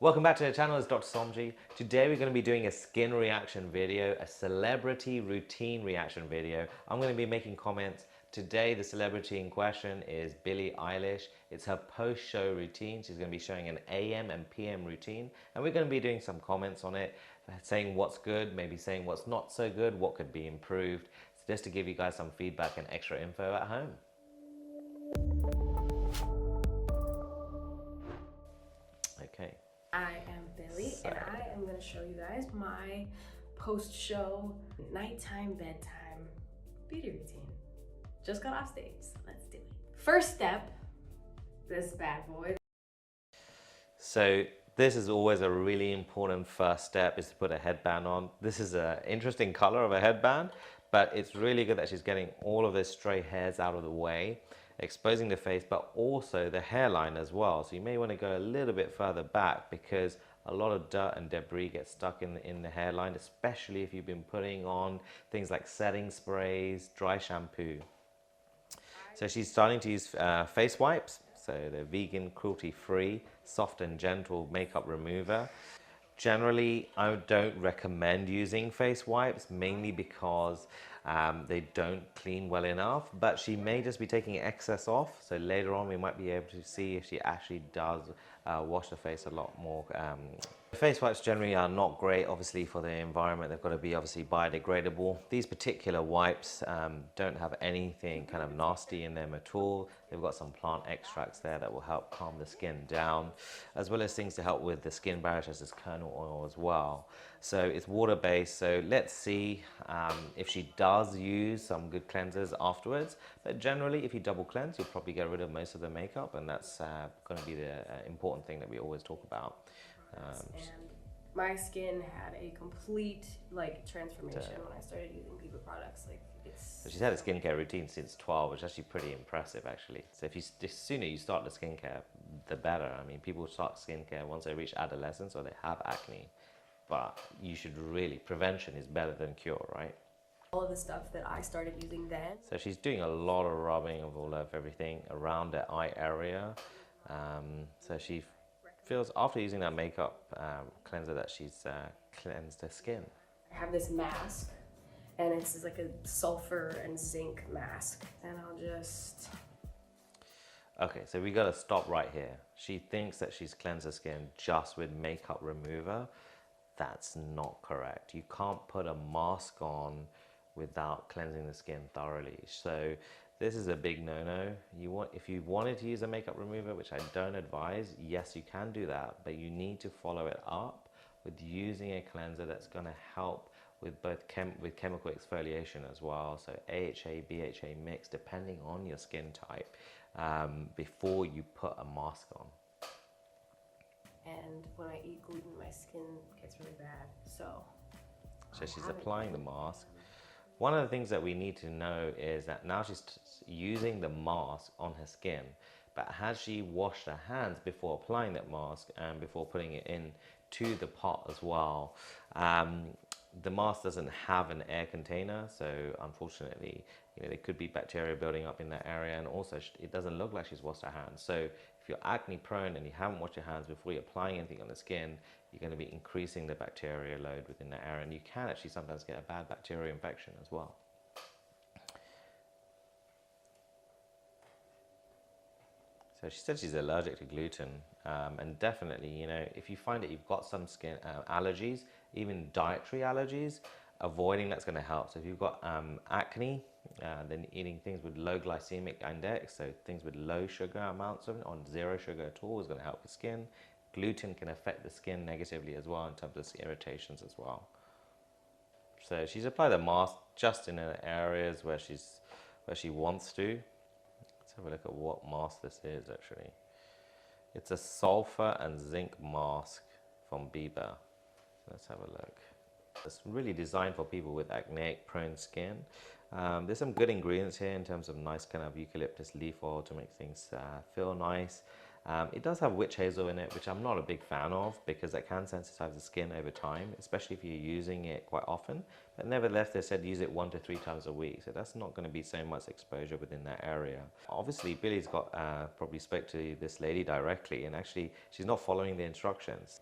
Welcome back to the channel, it's Dr. Somji. Today we're going to be doing a skin reaction video, a celebrity routine reaction video. I'm going to be making comments. Today the celebrity in question is Billie Eilish. It's her post-show routine. She's going to be showing an AM and PM routine, and we're going to be doing some comments on it, saying what's good, maybe saying what's not so good, what could be improved, just to give you guys some feedback and extra info at home. Okay. I am Billie, and I am going to show you guys my post-show nighttime bedtime beauty routine. Just got off stage, so let's do it. First step, this bad boy. So this is always a really important first step, is to put a headband on. This is an interesting color of a headband, but it's really good that she's getting all of those stray hairs out of the way, exposing the face, but also the hairline as well. So you may want to go a little bit further back because a lot of dirt and debris gets stuck in the hairline, especially if you've been putting on things like setting sprays, dry shampoo. So she's starting to use face wipes. So they're vegan, cruelty-free, soft and gentle makeup remover. Generally, I don't recommend using face wipes, mainly because they don't clean well enough, but she may just be taking excess off. So later on, we might be able to see if she actually does wash the face a lot more. Face wipes generally are not great, obviously, for the environment. They've got to be obviously biodegradable. These particular wipes don't have anything kind of nasty in them at all. They've got some plant extracts there that will help calm the skin down, as well as things to help with the skin barrier, such as kernel oil as well. So it's water-based, so let's see if she does use some good cleansers afterwards. But generally, if you double cleanse, you'll probably get rid of most of the makeup, and that's going to be the important thing that we always talk about. And my skin had a complete transformation when I started using Viva products. So she's had a skincare routine since 12, which is actually pretty impressive, actually. So the sooner you start the skincare, the better. I mean, people start skincare once they reach adolescence or they have acne. But you should really, prevention is better than cure, right? All of the stuff that I started using then. So she's doing a lot of rubbing of all of everything around the eye area. So she feels, after using that makeup cleanser, that she's cleansed her skin. I have this mask, and it's like a sulfur and zinc mask, and I'll just... Okay, so we gotta stop right here. She thinks that she's cleansed her skin just with makeup remover. That's not correct. You can't put a mask on without cleansing the skin thoroughly. So this is a big no-no. If you wanted to use a makeup remover, which I don't advise, yes, you can do that, but you need to follow it up with using a cleanser that's gonna help with both chemical exfoliation as well. So AHA, BHA mix, depending on your skin type, before you put a mask on. And when I eat gluten, my skin gets really bad. So she's applying the mask. One of the things that we need to know is that now she's using the mask on her skin, but has she washed her hands before applying that mask and before putting it in to the pot as well? The mask doesn't have an air container, so unfortunately, there could be bacteria building up in that area, and also it doesn't look like she's washed her hands. So if you're acne prone and you haven't washed your hands before you're applying anything on the skin, you're going to be increasing the bacteria load within that area, and you can actually sometimes get a bad bacterial infection as well. So she said she's allergic to gluten, and definitely, if you find that you've got some skin allergies, even dietary allergies, avoiding that's going to help. So if you've got acne, then eating things with low glycemic index, so things with low sugar amounts of it, on zero sugar at all, is going to help the skin. Gluten can affect the skin negatively as well in terms of irritations as well. So she's applied the mask just in the areas where she wants to. Let's have a look at what mask this is actually. It's a sulfur and zinc mask from Biba. So let's have a look. It's really designed for people with acneic prone skin. There's some good ingredients here in terms of nice kind of eucalyptus leaf oil to make things feel nice. It does have witch hazel in it, which I'm not a big fan of because it can sensitize the skin over time, especially if you're using it quite often. But nevertheless, they said use it 1 to 3 times a week, so that's not going to be so much exposure within that area. Obviously, Billie's got probably spoke to this lady directly, and actually, she's not following the instructions.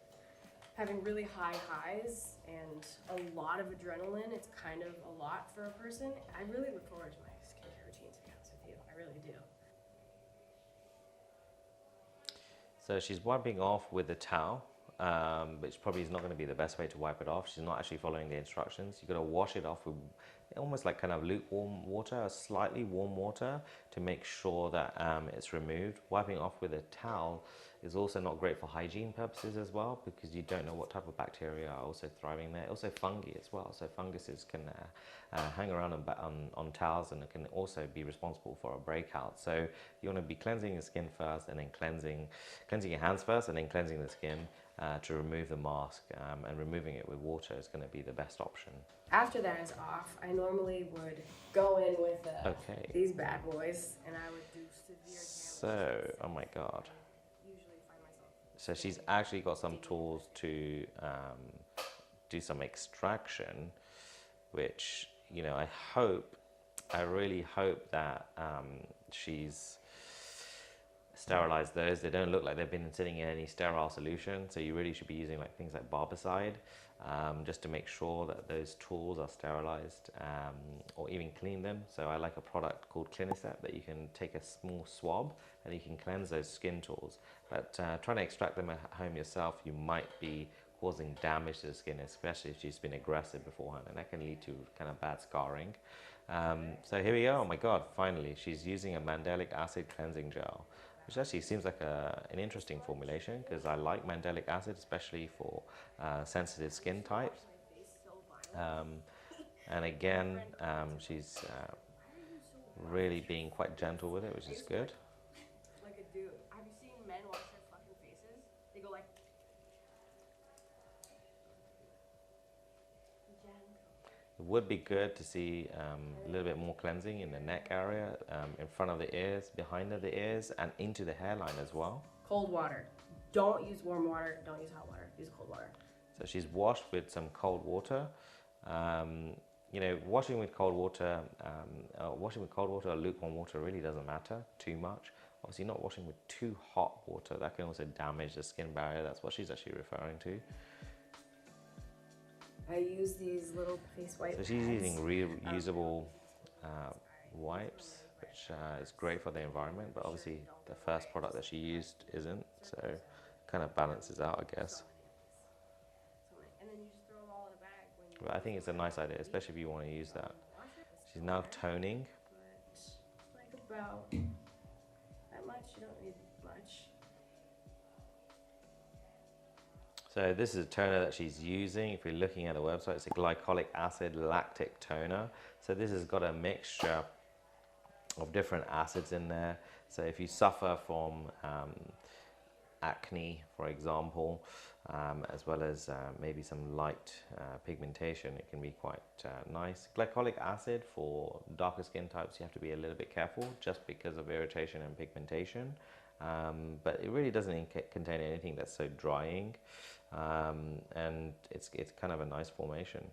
Having really high highs and a lot of adrenaline, it's kind of a lot for a person. I really look forward to my skincare routine, to be honest with you. I really do. So she's wiping off with a towel, which probably is not going to be the best way to wipe it off. She's not actually following the instructions. You've got to wash it off with almost like kind of lukewarm water, or slightly warm water, to make sure that it's removed. Wiping off with a towel is also not great for hygiene purposes as well, because you don't know what type of bacteria are also thriving there. Also fungi as well. So funguses can hang around on towels, and it can also be responsible for a breakout. So you want to be cleansing your skin first, and then cleansing your hands first, and then cleansing the skin to remove the mask. And removing it with water is going to be the best option. After that is off, I normally would go in with Okay. these bad boys, and I would do severe damage. So, oh my God. Usually find myself. So she's actually got some tools to do some extraction, which, you know, I really hope that she's sterilized those. They don't look like they've been sitting in any sterile solution, so you really should be using like things like barbicide, just to make sure that those tools are sterilized, or even clean them. So I like a product called Clinicep that you can take a small swab and you can cleanse those skin tools. But trying to extract them at home yourself, you might be causing damage to the skin, especially if she's been aggressive beforehand, and that can lead to kind of bad scarring. So here we go. Oh my God, finally, she's using a mandelic acid cleansing gel, which actually seems like an interesting formulation, because I like mandelic acid, especially for sensitive skin types. And again, she's really being quite gentle with it, which is good. Like a dude. Have you seen men wash their fucking faces? They go like. It would be good to see a little bit more cleansing in the neck area, in front of the ears, behind the ears, and into the hairline as well. Cold water. Don't use warm water. Don't use hot water. Use cold water. So she's washed with some cold water. You know, washing with cold water or lukewarm water really doesn't matter too much. Obviously, not washing with too hot water. That can also damage the skin barrier. That's what she's actually referring to. I use these little face wipes. So she's using reusable wipes, which is great for the environment, but obviously the first product that she used isn't, so kind of balances out, I guess. But I think it's a nice idea, especially if you want to use that. She's now toning. Like about that much. You don't need much. So this is a toner that she's using. If you're looking at the website, it's a glycolic acid lactic toner. So this has got a mixture of different acids in there. So if you suffer from acne, for example, as well as maybe some light pigmentation, it can be quite nice. Glycolic acid for darker skin types, you have to be a little bit careful just because of irritation and pigmentation. But it really doesn't contain anything that's so drying, and it's kind of a nice formulation.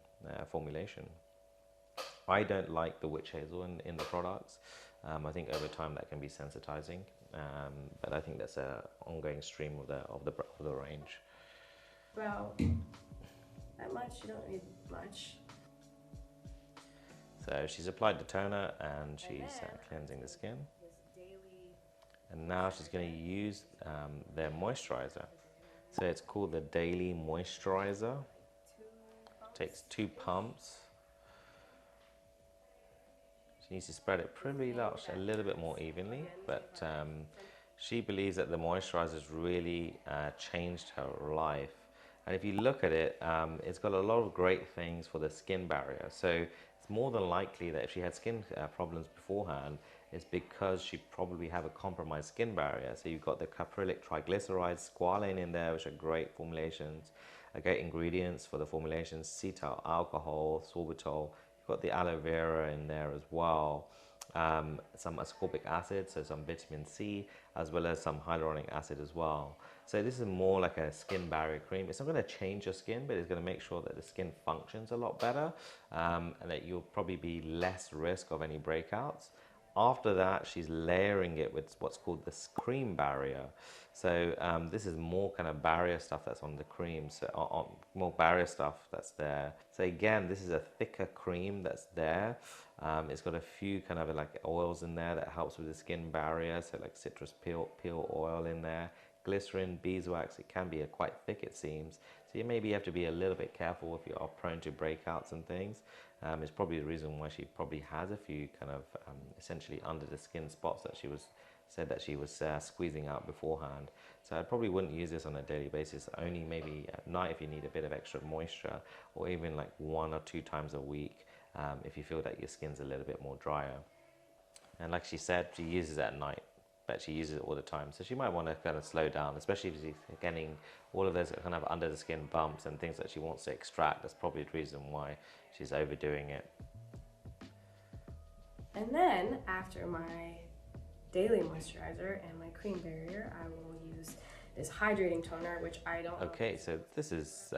I don't like the witch hazel in the products. I think over time that can be sensitizing, but I think that's an ongoing stream of the range. About that much. You don't need much. So she's applied the toner and she's cleansing the skin. And now she's going to use their moisturizer. So it's called the Daily Moisturizer. Takes 2 pumps. She needs to spread it pretty much a little bit more evenly, but she believes that the moisturizer has really changed her life. And if you look at it, it's got a lot of great things for the skin barrier. So it's more than likely that if she had skin problems beforehand, it's because she probably have a compromised skin barrier. So you've got the caprylic triglycerides, squalane in there, which are great formulations, great ingredients for the formulations, cetyl alcohol, sorbitol. You've got the aloe vera in there as well. some ascorbic acid, so some vitamin C, as well as some hyaluronic acid as well. So this is more like a skin barrier cream. It's not going to change your skin, but it's going to make sure that the skin functions a lot better, and that you'll probably be less risk of any breakouts. After that, she's layering it with what's called the cream barrier. So this is more kind of barrier stuff that's on the cream, so more barrier stuff that's there. So again, this is a thicker cream that's there. It's got a few kind of like oils in there that helps with the skin barrier, so like citrus peel oil in there, glycerin, beeswax. It can be quite thick, it seems. So you maybe have to be a little bit careful if you are prone to breakouts and things. It's probably the reason why she probably has a few kind of essentially under the skin spots that she said that she was squeezing out beforehand. So I probably wouldn't use this on a daily basis, only maybe at night if you need a bit of extra moisture, or even like 1 or 2 times a week if you feel that your skin's a little bit more drier. And like she said, she uses it at night, but she uses it all the time. So she might want to kind of slow down, especially if she's getting all of those kind of under the skin bumps and things that she wants to extract. That's probably the reason why she's overdoing it. And then after my daily moisturizer and my cream barrier, I will use this hydrating toner, which I don't know. Okay, so this is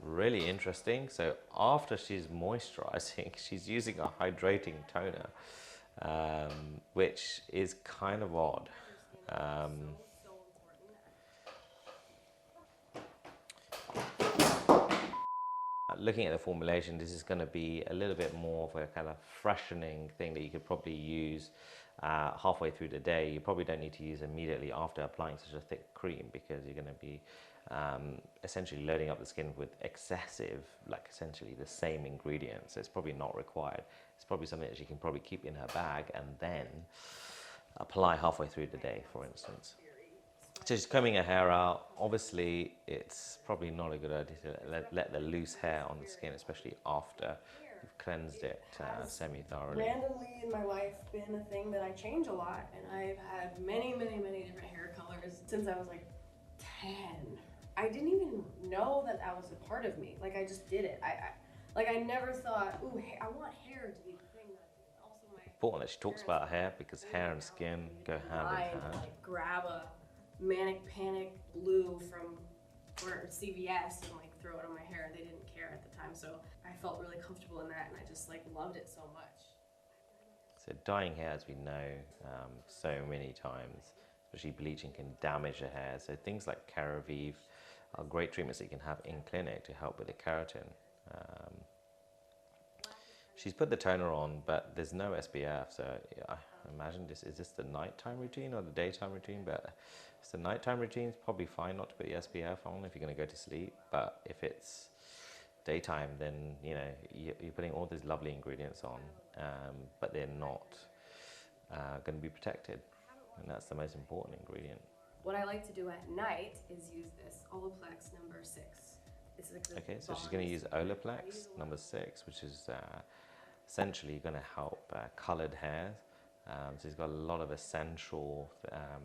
really interesting. So after she's moisturizing, she's using a hydrating toner, which is kind of odd. Looking at the formulation, this is going to be a little bit more of a kind of freshening thing that you could probably use halfway through the day. You probably don't need to use immediately after applying such a thick cream, because you're going to be essentially loading up the skin with excessive, like essentially the same ingredients. So it's probably not required. It's probably something that she can probably keep in her bag and then apply halfway through the day, for instance. So she's combing her hair out. Obviously, it's probably not a good idea to let the loose hair on the skin, especially after you've cleansed it semi-thoroughly. Randomly in my life been a thing that I change a lot, and I've had many different hair colors since I was like 10. I didn't even know that was a part of me. Like, I just did it. I never thought, ooh, I want hair to be the thing that I do. Also, my Important that she talks about hair, because hair and skin go hand in hand. like grab a Manic Panic blue from CVS and like throw it on my hair. They didn't care at the time, so I felt really comfortable in that, and I just like loved it so much. So dyeing hair, as we know, so many times, especially bleaching, can damage the hair. So things like Keravive are great treatments that you can have in clinic to help with the keratin. She's put the toner on, but there's no SPF, so I imagine is this the nighttime routine or the daytime routine? But if it's the nighttime routine, it's probably fine not to put the SPF on if you're going to go to sleep. But if it's daytime, then you're putting all these lovely ingredients on, but they're not going to be protected, and that's the most important ingredient. What I like to do at night is use this Olaplex number 6. This is like okay, so she's going to use Olaplex number 6, which is essentially going to help colored hair. So it's got a lot of essential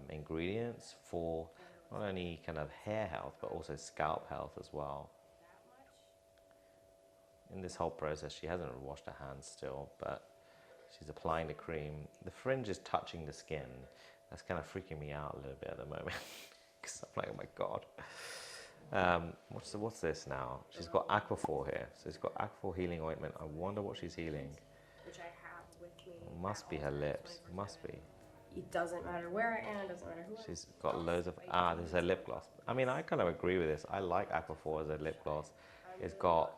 ingredients for not only kind of hair health, but also scalp health as well. In this whole process, she hasn't washed her hands still, but she's applying the cream. The fringe is touching the skin. That's kind of freaking me out a little bit at the moment, because I'm like, oh my God. What's this now? She's got Aquaphor here. So she's got Aquaphor healing ointment. I wonder what she's healing. Which I have with me. Must be her lips. Must be. It doesn't matter where I am. It doesn't matter who. She's got loads of. This is her lip gloss. I mean, I kind of agree with this. I like Aquaphor as a lip gloss. It's got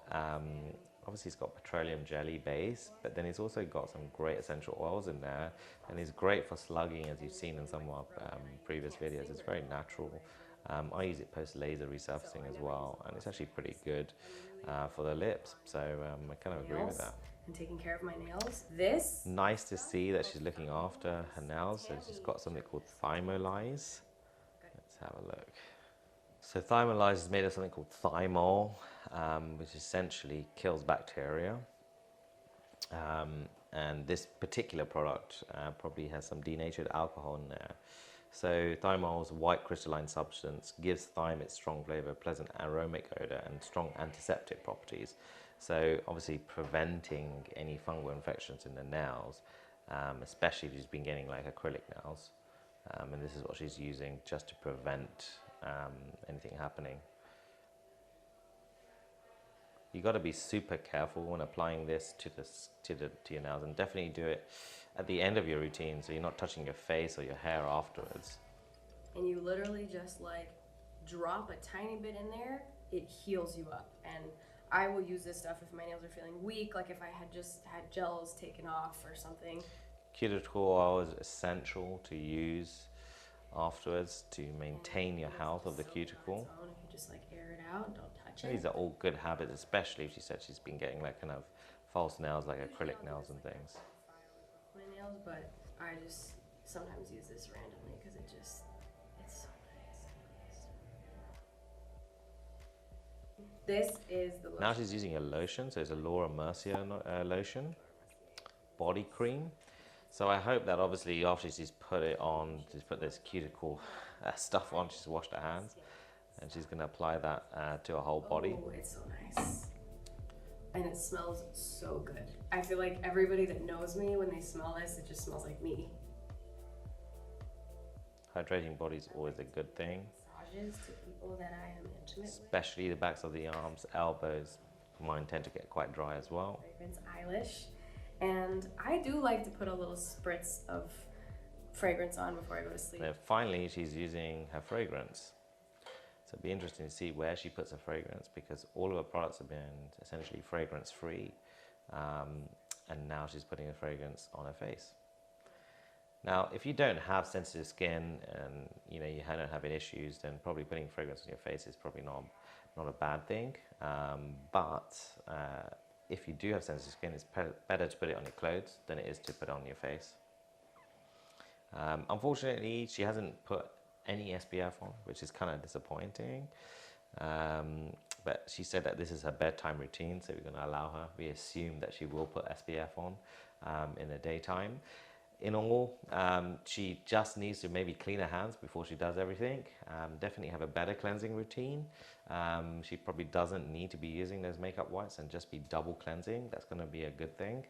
obviously it's got petroleum jelly base, but then it's also got some great essential oils in there, and it's great for slugging, as you've seen in some of our previous videos. It's very natural. I use it post laser resurfacing as well, and it's actually pretty good for the lips. So I kind of agree with that. And taking care of my nails. This nice to see that she's looking after her nails. So she's got something called Thymolize. Let's have a look. So Thymolize is made of something called thymol, which essentially kills bacteria. And this particular product probably has some denatured alcohol in there. So thymol's white crystalline substance gives thyme its strong flavor, pleasant aromatic odor, and strong antiseptic properties. So obviously preventing any fungal infections in the nails, especially if she's been getting like acrylic nails. And this is what she's using just to prevent anything happening. You got to be super careful when applying this to your nails, and definitely do it at the end of your routine, so you're not touching your face or your hair afterwards. And you literally just like drop a tiny bit in there, it heals you up. And I will use this stuff if my nails are feeling weak, like if I had just had gels taken off or something. Cuticle oil is essential to use afterwards to maintain your health of the cuticle. If you just like air it out, don't touch it. These are all good habits, especially if she said she's been getting like kind of false nails, like acrylic nails and things. My nails, but I just sometimes use this randomly because it's so nice. This is the lotion. Now she's using a lotion, so it's a Laura Mercier lotion, body cream. So I hope that obviously after she's put it on, she's put this cuticle stuff on, she's washed her hands, and she's going to apply that to her whole body. Oh, it's so nice. And it smells so good. I feel like everybody that knows me, when they smell this, it just smells like me. Hydrating body is always a good thing. Massages to people that I am intimate especially the backs of the arms, elbows. Mine tend to get quite dry as well. Fragrance Eilish. And I do like to put a little spritz of fragrance on before I go to sleep. Now finally, she's using her fragrance. So it'd be interesting to see where she puts her fragrance, because all of her products have been essentially fragrance free. And now she's putting a fragrance on her face. Now, if you don't have sensitive skin and you don't have any issues, then probably putting fragrance on your face is probably not a bad thing. But if you do have sensitive skin, it's better to put it on your clothes than it is to put it on your face. Unfortunately, she hasn't put any SPF on, which is kind of disappointing. But she said that this is her bedtime routine, so we're going to allow her. We assume that she will put SPF on in the daytime. In all, she just needs to maybe clean her hands before she does everything. Definitely have a better cleansing routine. She probably doesn't need to be using those makeup wipes and just be double cleansing. That's going to be a good thing.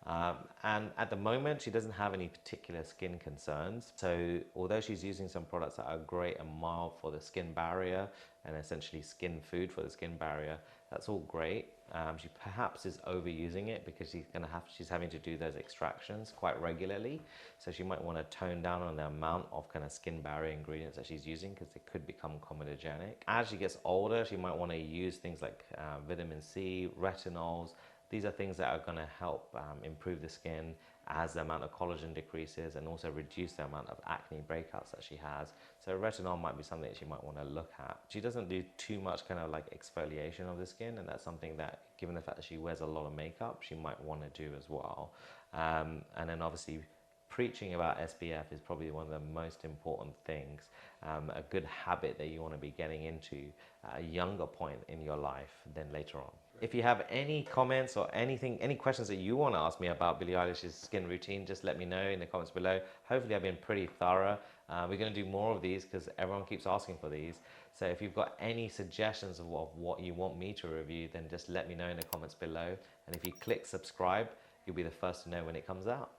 And at the moment, she doesn't have any particular skin concerns. So although she's using some products that are great and mild for the skin barrier and essentially skin food for the skin barrier, that's all great. She perhaps is overusing it because she's having to do those extractions quite regularly. So she might want to tone down on the amount of kind of skin barrier ingredients that she's using, because it could become comedogenic. As she gets older, she might want to use things like vitamin C, retinols. These are things that are going to help improve the skin as the amount of collagen decreases, and also reduce the amount of acne breakouts that she has. So retinol might be something that she might want to look at. She doesn't do too much kind of like exfoliation of the skin, and that's something that, given the fact that she wears a lot of makeup, she might want to do as well. And then obviously preaching about SPF is probably one of the most important things, a good habit that you want to be getting into at a younger point in your life than later on. If you have any comments or anything, any questions that you want to ask me about Billie Eilish's skin routine, just let me know in the comments below. Hopefully I've been pretty thorough. We're going to do more of these because everyone keeps asking for these. So if you've got any suggestions of what you want me to review, then just let me know in the comments below. And if you click subscribe, you'll be the first to know when it comes out.